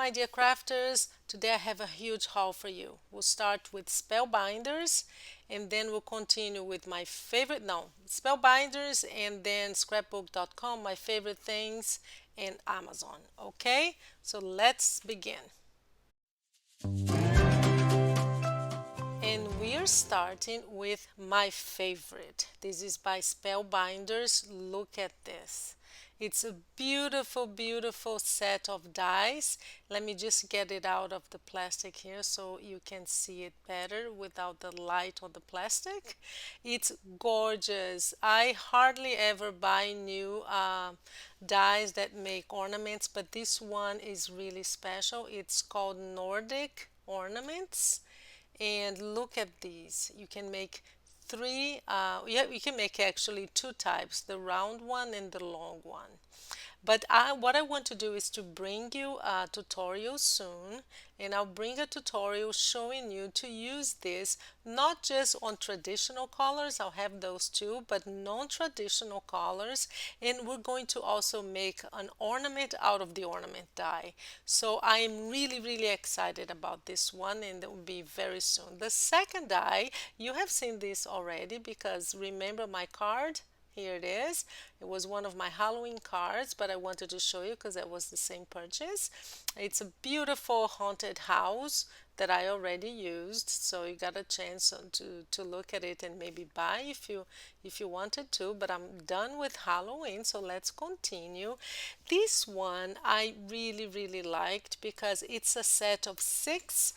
my dear crafters. Today I have a huge haul for you. We'll start with Spellbinders and then we'll continue with my favorite, no, Spellbinders and then scrapbook.com, my favorite things, and Amazon. Okay, so let's begin. And we're starting with my favorite. This is by Spellbinders. Look at this. It's a beautiful, beautiful set of dies. Let me just get it out of the plastic here so you can see it better without the light on the plastic. It's gorgeous. I hardly ever buy new dies that make ornaments, but this one is really special. It's called Nordic Ornaments. And look at these. You can make three, yeah, you can make actually two types, the round one and the long one. But what I want to do is to bring you a tutorial soon, and I'll bring a tutorial showing you to use this not just on traditional colors, I'll have those too, but non-traditional colors, and we're going to also make an ornament out of the ornament die. So I'm really, really excited about this one, and it will be very soon. The second die, you have seen this already because remember my card? Here it is. It was one of my Halloween cards, but I wanted to show you because that was the same purchase. It's a beautiful haunted house that I already used, so you got a chance to look at it and maybe buy if you wanted to, but I'm done with Halloween, so let's continue. This one I really, really liked because it's a set of six,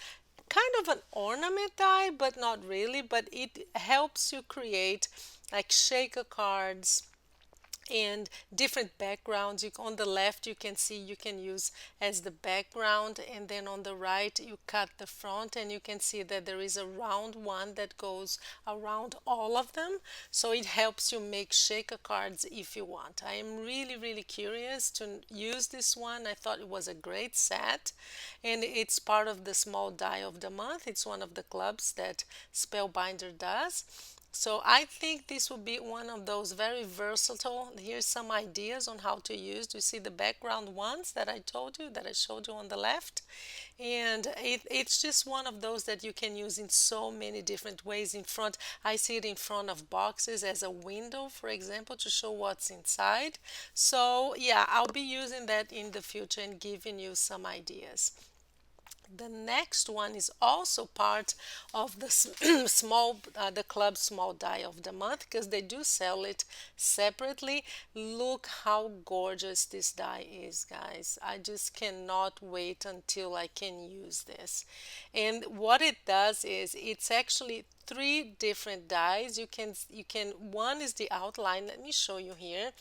kind of an ornament die, but not really, but it helps you create like shaker cards and different backgrounds. On the left you can see you can use as the background, and then on the right you cut the front and you can see that there is a round one that goes around all of them, so it helps you make shaker cards if you want. I am really, really curious to use this one. I thought it was a great set, and it's part of the small die of the month. It's one of the clubs that Spellbinder does. So I think this will be one of those very versatile. Here's some ideas on how to use. Do you see the background ones that I told you, that I showed you on the left? And it's just one of those that you can use in so many different ways. In front, I see it in front of boxes as a window, for example, to show what's inside. So yeah, I'll be using that in the future and giving you some ideas. The next one is also part of the the club small die of the month because they do sell it separately. Look how gorgeous this die is, guys. I just cannot wait until I can use this. And what it does is it's actually three different dies. You can one is the outline. Let me show you here.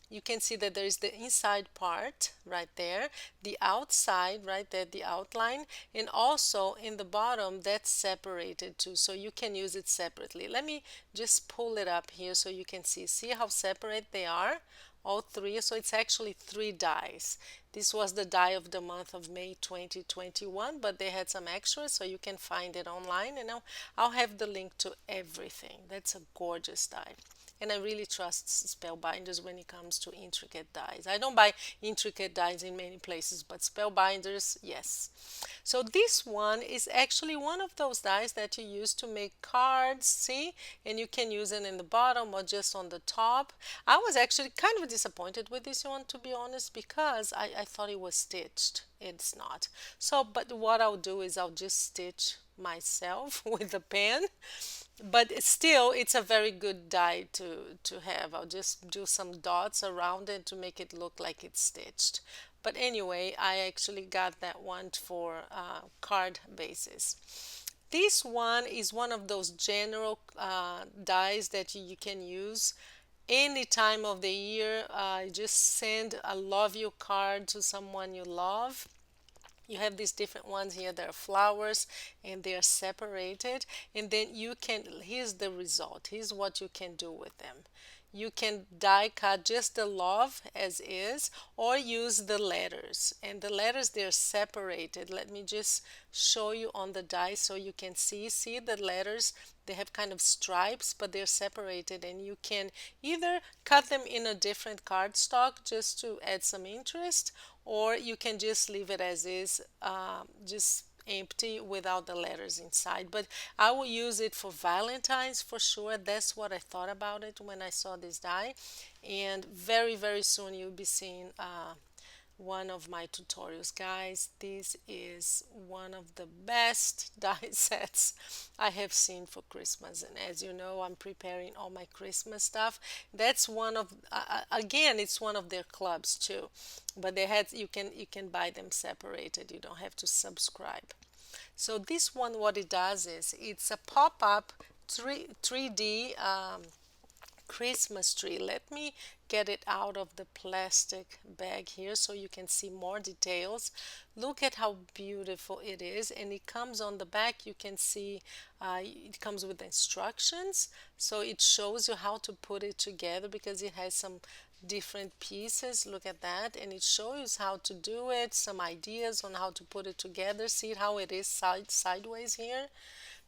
You can see that there is the inside part right there, the outside right there, the outline, and also in the bottom that's separated too, so you can use it separately. Let me just pull it up here so you can see how separate they are, all three. So it's actually three dies. This was the die of the month of May 2021, but they had some extras, so you can find it online, and I'll have the link to everything. That's a gorgeous die. And I really trust Spellbinders when it comes to intricate dies. I don't buy intricate dies in many places, but Spellbinders, yes. So this one is actually one of those dies that you use to make cards, see? And you can use it in the bottom or just on the top. I was actually kind of disappointed with this one, to be honest, because I thought it was stitched. It's not. So, but what I'll do is I'll just stitch myself with a pen, but still it's a very good die to have. I'll just do some dots around it to make it look like it's stitched. But anyway, I actually got that one for card basis. This one is one of those general dies that you can use any time of the year. Just send a love you card to someone you love. You have these different ones here that are flowers and they are separated, and then you can, here's the result, here's what you can do with them. you can die cut just the love as is, or use the letters. And the letters, they're separated. Let me just show you on the die so you can see the letters. They have kind of stripes, but they're separated, and you can either cut them in a different cardstock just to add some interest, or you can just leave it as is, just empty without the letters inside. But I will use it for Valentine's for sure. That's what I thought about it when I saw this die. And very, very soon you'll be seeing one of my tutorials, guys. This is one of the best die sets I have seen for Christmas, and as you know, I'm preparing all my Christmas stuff. That's one of again, it's one of their clubs too, but they had, you can buy them separated. You don't have to subscribe. So this one, what it does is it's a pop-up 3D Christmas tree. Let me get it out of the plastic bag here so you can see more details. Look at how beautiful it is, and it comes on the back. You can see it comes with instructions, so it shows you how to put it together because it has some different pieces. Look at that, and it shows how to do it, some ideas on how to put it together. See how it is sideways here.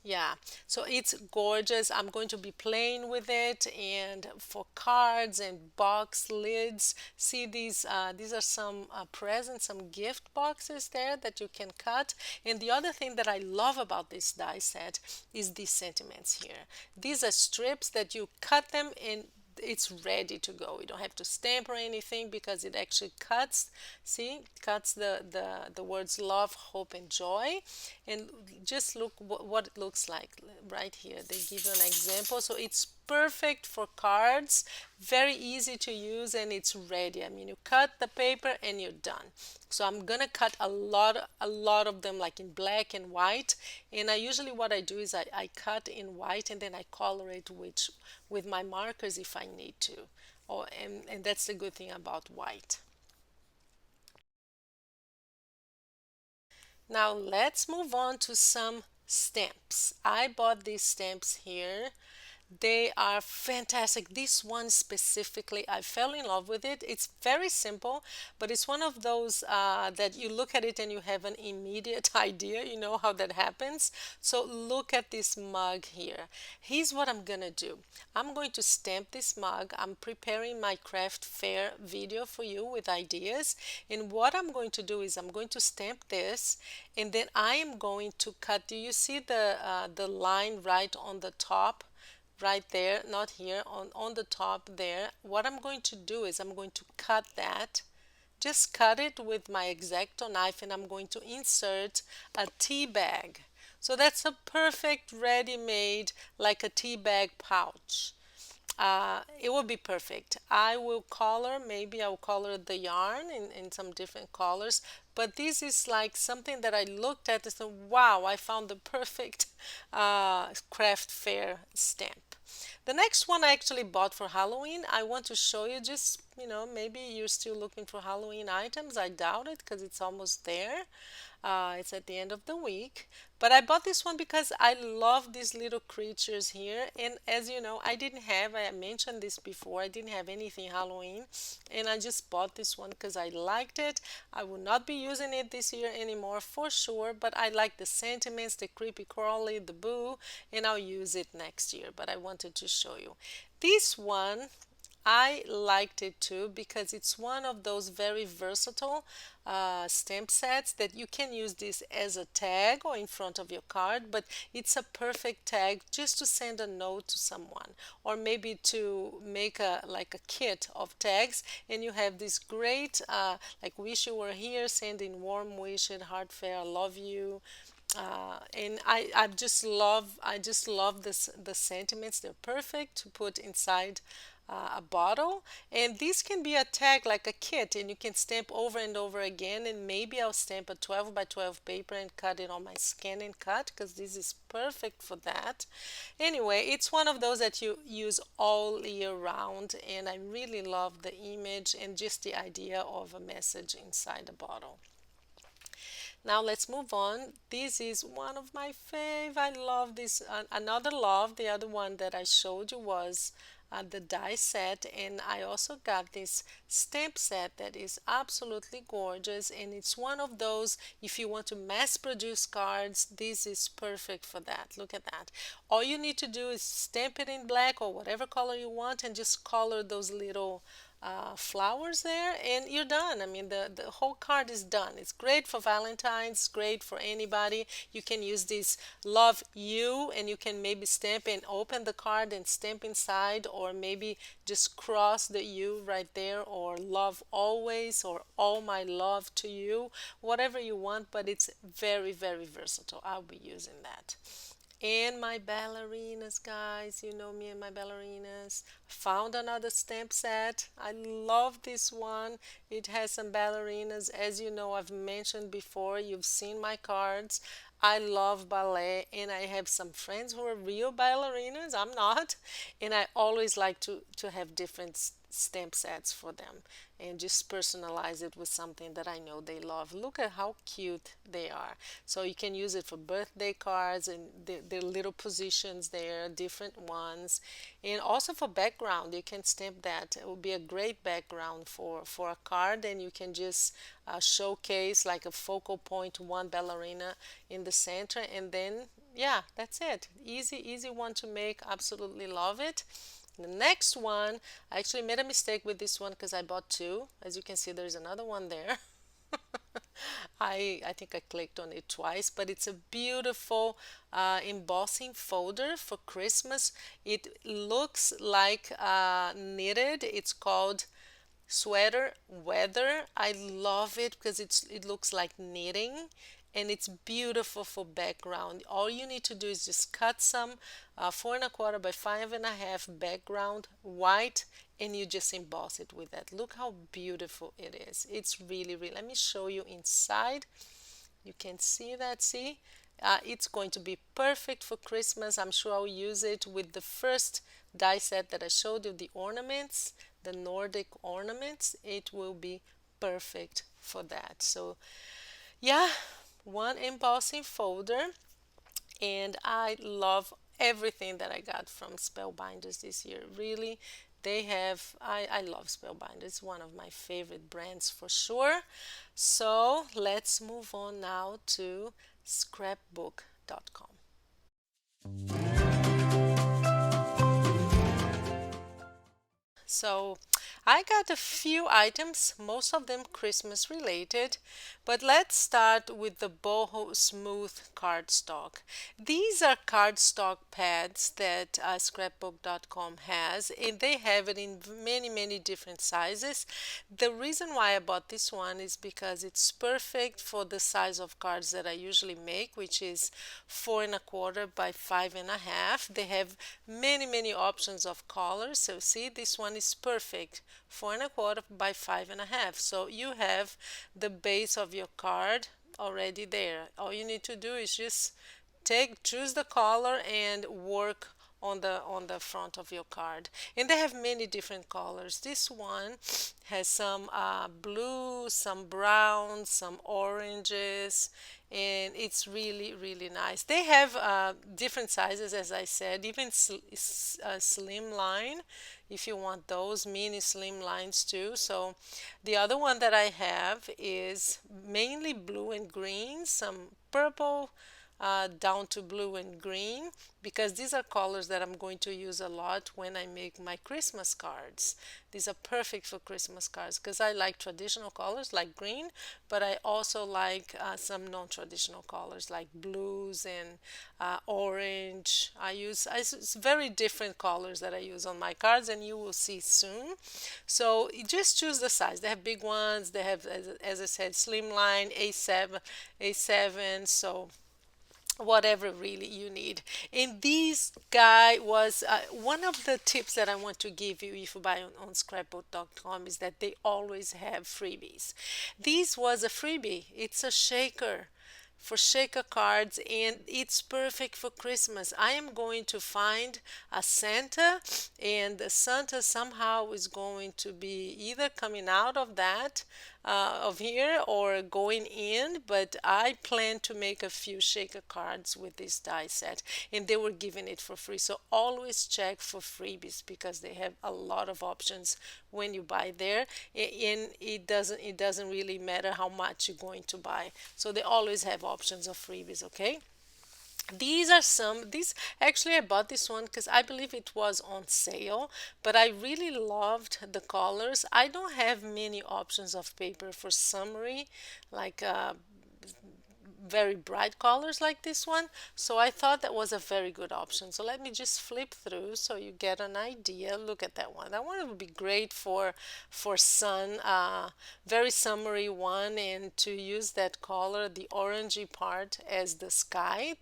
Yeah, so it's gorgeous. I'm going to be playing with it, and for cards and box lids. See these are some presents, some gift boxes there that you can cut. And the other thing that I love about this die set is these sentiments here. These are strips that you cut them and it's ready to go. You don't have to stamp or anything because it actually cuts, see, cuts the words love, hope, and joy. And just look what it looks like right here. They give you an example. So it's perfect for cards, very easy to use, and it's ready. I mean, you cut the paper and you're done. So I'm gonna cut a lot of them like in black and white. And I usually, what I do is I cut in white and then I color it with my markers if I need to. Oh, and that's the good thing about white. Now let's move on to some stamps. I bought these stamps here. They are fantastic. This one specifically, I fell in love with it. It's very simple, but it's one of those that you look at it and you have an immediate idea. You know how that happens. So look at this mug here. Here's what I'm gonna do. I'm going to stamp this mug. I'm preparing my craft fair video for you with ideas. And what I'm going to do is I'm going to stamp this, and then I am going to cut. Do you see the line right on the top? Right there, not here, on the top there. What I'm going to do is I'm going to cut that, just cut it with my X-Acto knife, and I'm going to insert a tea bag. So that's a perfect ready-made, like a tea bag pouch. It will be perfect. I will color, maybe I'll color the yarn in some different colors, but this is like something that I looked at and said, wow, I found the perfect craft fair stamp. The next one I actually bought for Halloween. I want to show you, just, maybe you're still looking for Halloween items. I doubt it because it's almost there. It's at the end of the week. But I bought this one because I love these little creatures here. And as you know, I mentioned this before, I didn't have anything Halloween. And I just bought this one because I liked it. I will not be using it this year anymore for sure. But I like the sentiments, the creepy crawly, the boo. And I'll use it next year. But I wanted to show you. This one, I liked it too because it's one of those very versatile stamp sets that you can use this as a tag or in front of your card, but it's a perfect tag just to send a note to someone, or maybe to make a like a kit of tags, and you have this great like wish you were here, sending warm wishes, heartfelt, I love you. And I just love this the sentiments. They're perfect to put inside a bottle, and this can be a tag like a kit, and you can stamp over and over again. And maybe I'll stamp a 12 by 12 paper and cut it on my scan and cut, because this is perfect for that. Anyway, it's one of those that you use all year round, and I really love the image and just the idea of a message inside a bottle. Now let's move on. This is one of my fave. I love this. Another love, the other one that I showed you was the die set, and I also got this stamp set that is absolutely gorgeous, and it's one of those, if you want to mass produce cards, this is perfect for that. Look at that. All you need to do is stamp it in black or whatever color you want and just color those little flowers there, and you're done. I mean, the whole card is done. It's great for Valentine's, great for anybody. You can use this love you, and you can maybe stamp and open the card and stamp inside, or maybe just cross the you right there, or love always, or all my love to you, whatever you want, but it's very, very versatile. I'll be using that. And my ballerinas, guys, you know me and my ballerinas. Found another stamp set. I love this one. It has some ballerinas. As you know, I've mentioned before, you've seen my cards. I love ballet, and I have some friends who are real ballerinas. I'm not. And I always like to have different stamp sets for them and just personalize it with something that I know they love. Look at how cute they are. So you can use it for birthday cards, and the little positions there, different ones. And also for background, you can stamp that. It will be a great background for a card, and you can just showcase like a focal point, one ballerina in the center, and then yeah, that's it. Easy, easy one to make. Absolutely love it. The next one, I actually made a mistake with this one because I bought two. As you can see, there's another one there. I think I clicked on it twice, but it's a beautiful embossing folder for Christmas. It looks like knitted. It's called Sweater Weather. I love it because it looks like knitting, and it's beautiful for background. All you need to do is just cut some 4 1/4 by 5 1/2 background white, and you just emboss it with that. Look how beautiful it is. It's really, really, let me show you inside. You can see that, see? It's going to be perfect for Christmas. I'm sure I'll use it with the first die set that I showed you, the ornaments, the Nordic ornaments. It will be perfect for that. So yeah, one embossing folder, and I love everything that I got from Spellbinders this year. Really, they have, I love Spellbinders. It's one of my favorite brands for sure. So let's move on now to scrapbook.com. So I got a few items, most of them Christmas related, but let's start with the Boho Smooth cardstock. These are cardstock pads that scrapbook.com has, and they have it in many, many different sizes. The reason why I bought this one is because it's perfect for the size of cards that I usually make, which is 4 1/4 by 5 1/2. They have many, many options of colors. So see, this one is perfect, 4 1/4 by 5 1/2. So you have the base of your card already there. All you need to do is just choose the color and work on the front of your card. And they have many different colors. This one has some blue, some brown, some oranges, and it's really, really nice. They have different sizes, as I said, even slim line if you want those mini slim lines too. So the other one that I have is mainly blue and green, some purple, down to blue and green, because these are colors that I'm going to use a lot when I make my Christmas cards. These are perfect for Christmas cards because I like traditional colors like green, but I also like some non-traditional colors like blues and orange. It's very different colors that I use on my cards, and you will see soon. So you just choose the size. They have big ones. They have, as I said, slimline, A7, so whatever really you need. And this guy was one of the tips that I want to give you if you buy on scrapbook.com is that they always have freebies. This was a freebie. It's a shaker for shaker cards, and it's perfect for Christmas. I am going to find a Santa, and the Santa somehow is going to be either coming out of that of here or going in, but I plan to make a few shaker cards with this die set, and they were giving it for free. So always check for freebies because they have a lot of options when you buy there, and it doesn't really matter how much you're going to buy. So they always have options of freebies, okay? These are some, these actually I bought this one because I believe it was on sale, but I really loved the colors. I don't have many options of paper for summery, like very bright colors like this one. So I thought that was a very good option. So let me just flip through so you get an idea. Look at that one. That one would be great for sun, very summery one, and to use that color, the orangey part as the sky.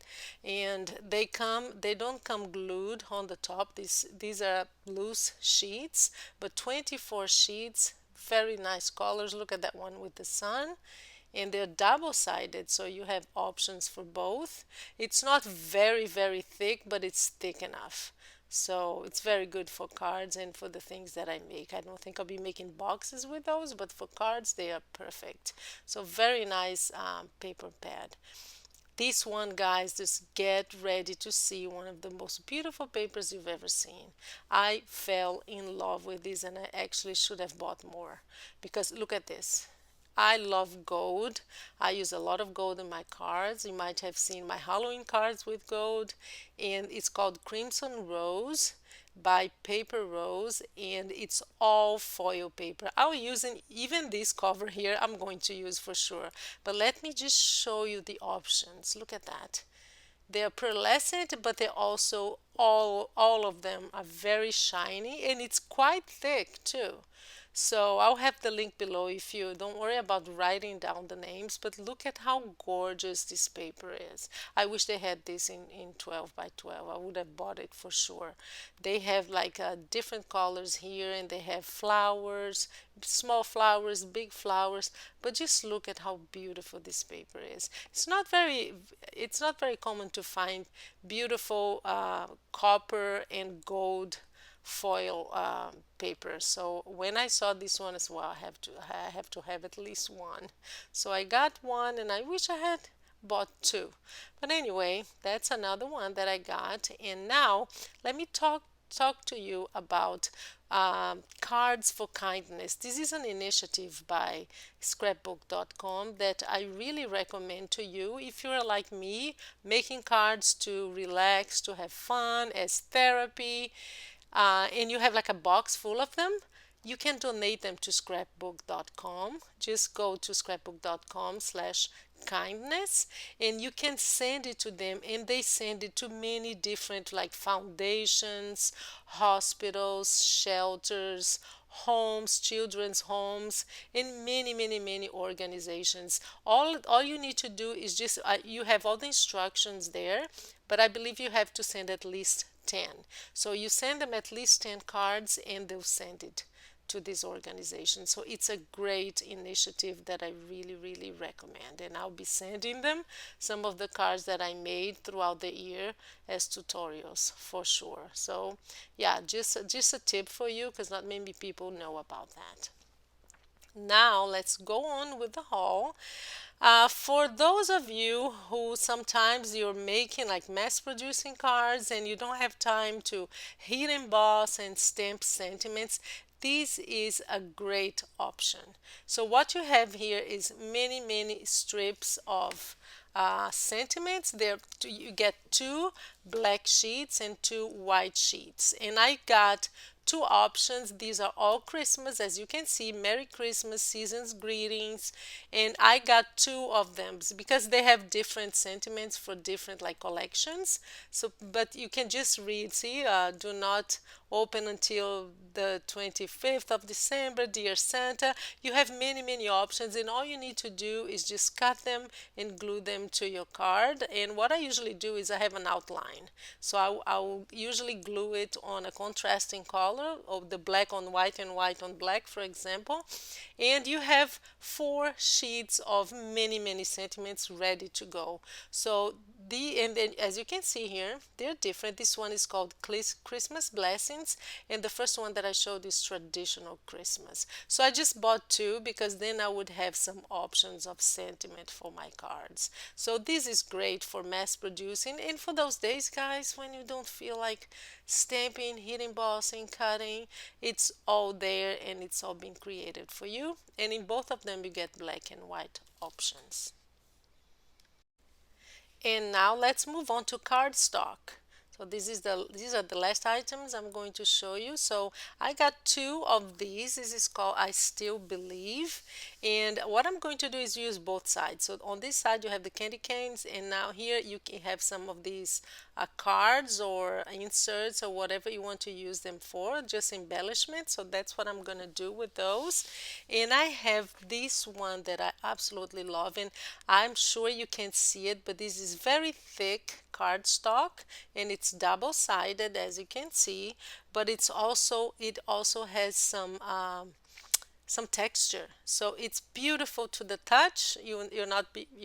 And they don't come glued on the top. These are loose sheets, but 24 sheets, very nice colors. Look at that one with the sun, and they're double-sided, so you have options for both. It's not very, very thick, but it's thick enough. So it's very good for cards and for the things that I make. I don't think I'll be making boxes with those, but for cards, they are perfect. So very nice paper pad. This one, guys, just get ready to see one of the most beautiful papers you've ever seen. I fell in love with this, and I actually should have bought more because look at this. I love gold. I use a lot of gold in my cards. You might have seen my Halloween cards with gold, and it's called Crimson Rose by Paper Rose, and it's all foil paper. I'll use even this cover here I'm going to use for sure. But let me just show you the options. Look at that. They're pearlescent, but they're also all of them are very shiny, and it's quite thick too. So I'll have the link below if you don't worry about writing down the names, but look at how gorgeous this paper is. I wish they had this in 12 by 12. I would have bought it for sure. They have like different colors here, and they have flowers, small flowers, big flowers, but just look at how beautiful this paper is. It's not very common to find beautiful copper and gold foil paper. So when I saw this one as well, I have to have at least one. So I got one, and I wish I had bought two. But anyway, that's another one that I got. And now let me talk to you about Cards for Kindness. This is an initiative by scrapbook.com that I really recommend to you if you're like me, making cards to relax, to have fun, as therapy, and you have like a box full of them. You can donate them to scrapbook.com. Just go to scrapbook.com/kindness, and you can send it to them, and they send it to many different like foundations, hospitals, shelters, homes, children's homes, and many organizations. All you need to do is just you have all the instructions there, but I believe you have to send at least 10. So you send them at least 10 cards, and they'll send it to this organization. So it's a great initiative that I really recommend, and I'll be sending them some of the cards that I made throughout the year as tutorials for sure. So yeah, just a tip for you because not many people know about that. Now let's go on with the haul. For those of you who sometimes you're making like mass producing cards and you don't have time to heat emboss and stamp sentiments, this is a great option. So what you have here is many strips of sentiments. You get two black sheets and two white sheets, and I got two options. These are all Christmas, as you can see. Merry Christmas, season's greetings, and I got two of them because they have different sentiments for different like collections. So but you can just read, see, do not open until the 25th of December, dear Santa. You have many options, and all you need to do is just cut them and glue them to your card. And what I usually do is I have an outline, so I will usually glue it on a contrasting color color, or the black on white and white on black, for example. And you have 4 sheets of many sentiments ready to go. So and then as you can see here, they're different. This one is called Christmas Blessings, and the first one that I showed is Traditional Christmas. So I just bought two because then I would have some options of sentiment for my cards. So this is great for mass producing and for those days, guys, when you don't feel like stamping, hitting, embossing, cutting. It's all there and it's all been created for you. And in both of them, you get black and white options. And now let's move on to cardstock. So these are the last items I'm going to show you. So I got two of these. This is called I Still Believe. And what I'm going to do is use both sides. So on this side you have the candy canes, and now here you can have some of these cards or inserts or whatever you want to use them for, just embellishment. So that's what I'm gonna do with those. And I have this one that I absolutely love, and I'm sure you can see it, but this is very thick cardstock and it's double-sided, as you can see, but it also has some texture, so it's beautiful to the touch. You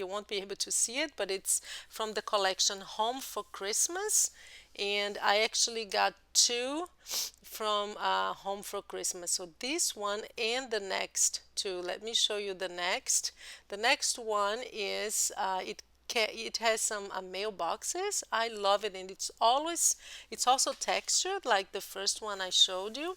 won't be able to see it, but it's from the collection Home for Christmas, and I actually got two from Home for Christmas. So this one and the next two. Let me show you the next. The next one is it has some mailboxes. I love it, and it's also textured like the first one I showed you,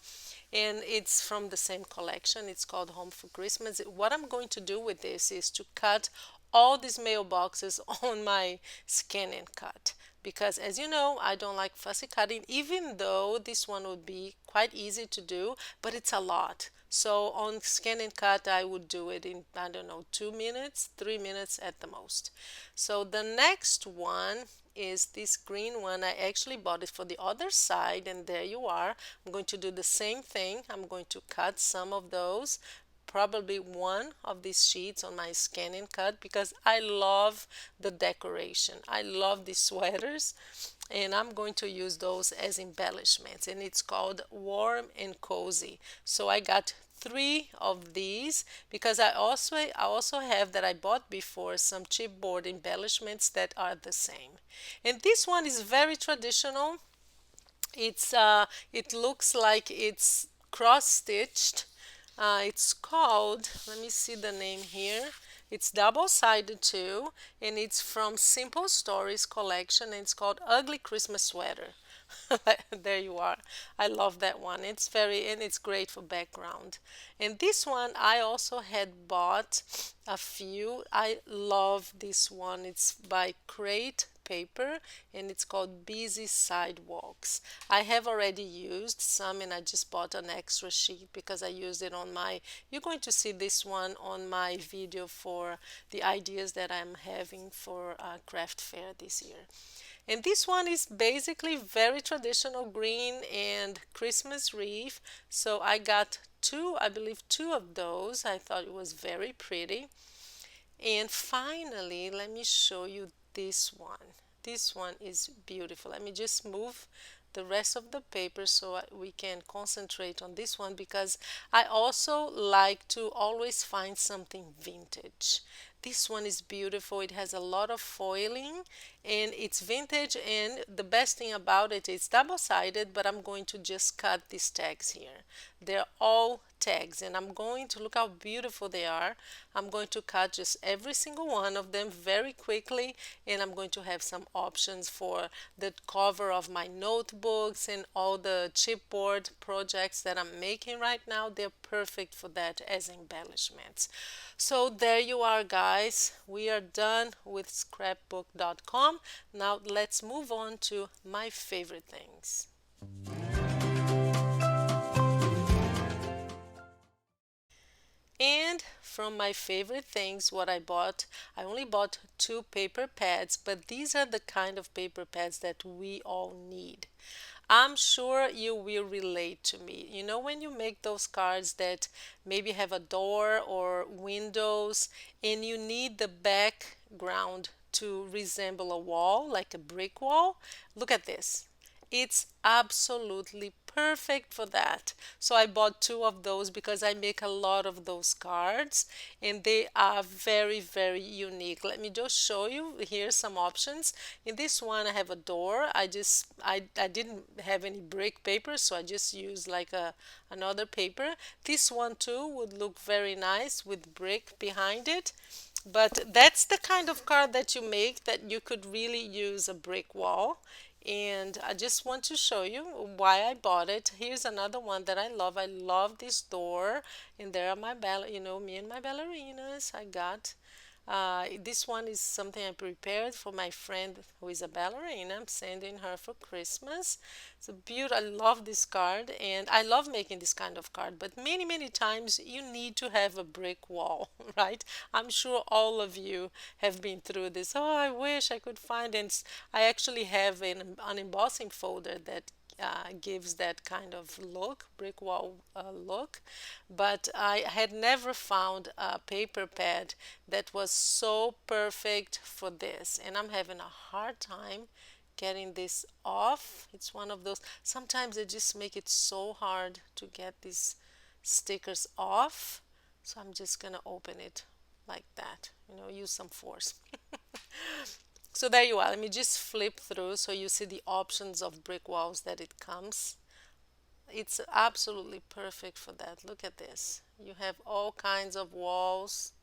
and it's from the same collection. It's called Home for Christmas. What I'm going to do with this is to cut all these mailboxes on my Scan and Cut, because as you know, I don't like fussy cutting, even though this one would be quite easy to do, but it's a lot. So on Scan and Cut, I would do it in, I don't know, 2 minutes, 3 minutes at the most. So the next one is this green one. I actually bought it for the other side, and there you are. I'm going to do the same thing. I'm going to cut some of those, probably one of these sheets on my Scan and Cut, because I love the decoration. I love these sweaters, and I'm going to use those as embellishments, and it's called Warm and Cozy. So I got 3 of these because I also have that I bought before some chipboard embellishments that are the same. And this one is very traditional. It looks like it's cross-stitched. It's called, let me see the name here. It's double-sided too, and it's from Simple Stories collection, and it's called Ugly Christmas Sweater. There you are. I love that one. It's great for background. And this one I also had bought a few. I love this one. It's by Crate Paper, and it's called Busy Sidewalks. I have already used some, and I just bought an extra sheet because I used it on you're going to see this one on my video for the ideas that I'm having for craft fair this year. And this one is basically very traditional green and Christmas wreath. So I got I believe two of those. I thought it was very pretty. And finally, let me show you this one. This one is beautiful. Let me just move the rest of the paper so we can concentrate on this one, because I also like to always find something vintage. This one is beautiful. It has a lot of foiling and it's vintage, and the best thing about it is double-sided, but I'm going to just cut these tags here. They're all tags, and I'm going to look how beautiful they are. I'm going to cut just every single one of them very quickly, and I'm going to have some options for the cover of my notebooks and all the chipboard projects that I'm making right now. They're perfect for that as embellishments. So there you are, guys. We are done with scrapbook.com. Now let's move on to my favorite things. And from my favorite things, what I bought, I only bought 2 paper pads, but these are the kind of paper pads that we all need. I'm sure you will relate to me. You know, when you make those cards that maybe have a door or windows and you need the background to resemble a wall, like a brick wall, look at this. It's absolutely perfect for that. So I bought two of those because I make a lot of those cards and they are very, very unique. Let me just show you. Here's some options. In this one, I have a door. I didn't have any brick paper, so I just used like another paper. This one too would look very nice with brick behind it. But that's the kind of card that you make that you could really use a brick wall. And I just want to show you why I bought it. Here's another one that I love. I love this door. And there are my me and my ballerinas. I got this one is something I prepared for my friend who is a ballerina. I'm sending her for Christmas. It's a beautiful. I love this card, and I love making this kind of card. But many, many times you need to have a brick wall, right? I'm sure all of you have been through this. Oh, I wish I could find it. I actually have an embossing folder that gives that kind of look, brick wall look. But I had never found a paper pad that was so perfect for this. And I'm having a hard time getting this off. It's one of those, sometimes they just make it so hard to get these stickers off. So I'm just gonna open it like that, use some force. So there you are. Let me just flip through so you see the options of brick walls that it comes. It's absolutely perfect for that. Look at this. You have all kinds of walls,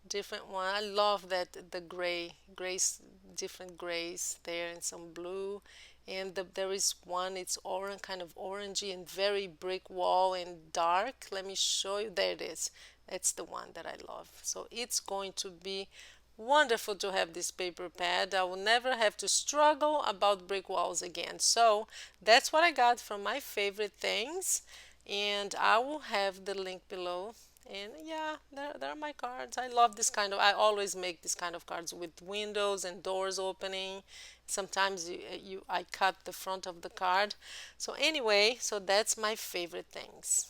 different one. I love that the grays, different grays there and some blue. And there is one, it's orange, kind of orangey and very brick wall and dark. Let me show you. There it is. That's the one that I love. So it's going to be wonderful to have this paper pad. I will never have to struggle about brick walls again. So that's what I got from my favorite things. And I will have the link below. And yeah, there are my cards. I love this kind of, I always make this kind of cards with windows and doors opening. Sometimes I cut the front of the card. So anyway, so that's my favorite things.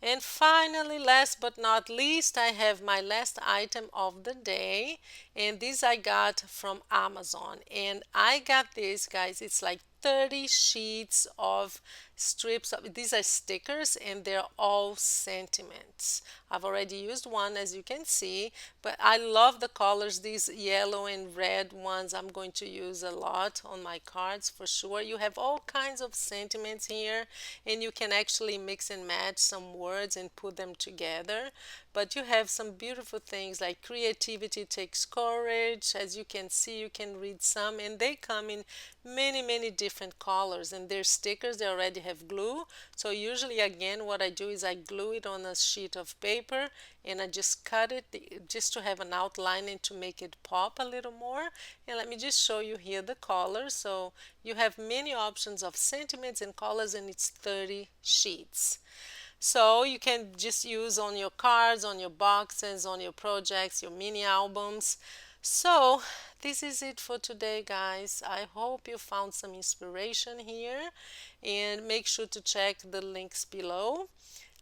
And finally, last but not least, I have my last item of the day. And this I got from Amazon. And I got this, guys. It's like 30 sheets of strips of, these are stickers and they're all sentiments. I've already used one, as you can see, but I love the colors. These yellow and red ones I'm going to use a lot on my cards for sure. You have all kinds of sentiments here, and you can actually mix and match some words and put them together. But you have some beautiful things like creativity takes courage. As you can see, you can read some, and they come in many, many different colors. And they're stickers, they already have glue. So usually, again, what I do is I glue it on a sheet of paper and I just cut it just to have an outline and to make it pop a little more. And let me just show you here the colors. So you have many options of sentiments and colors, and it's 30 sheets. So you can just use on your cards, on your boxes, on your projects, your mini albums. So this is it for today, guys. I hope you found some inspiration here, and make sure to check the links below.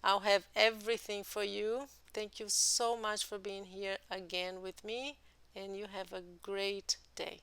I'll have everything for you. Thank you so much for being here again with me, and you have a great day.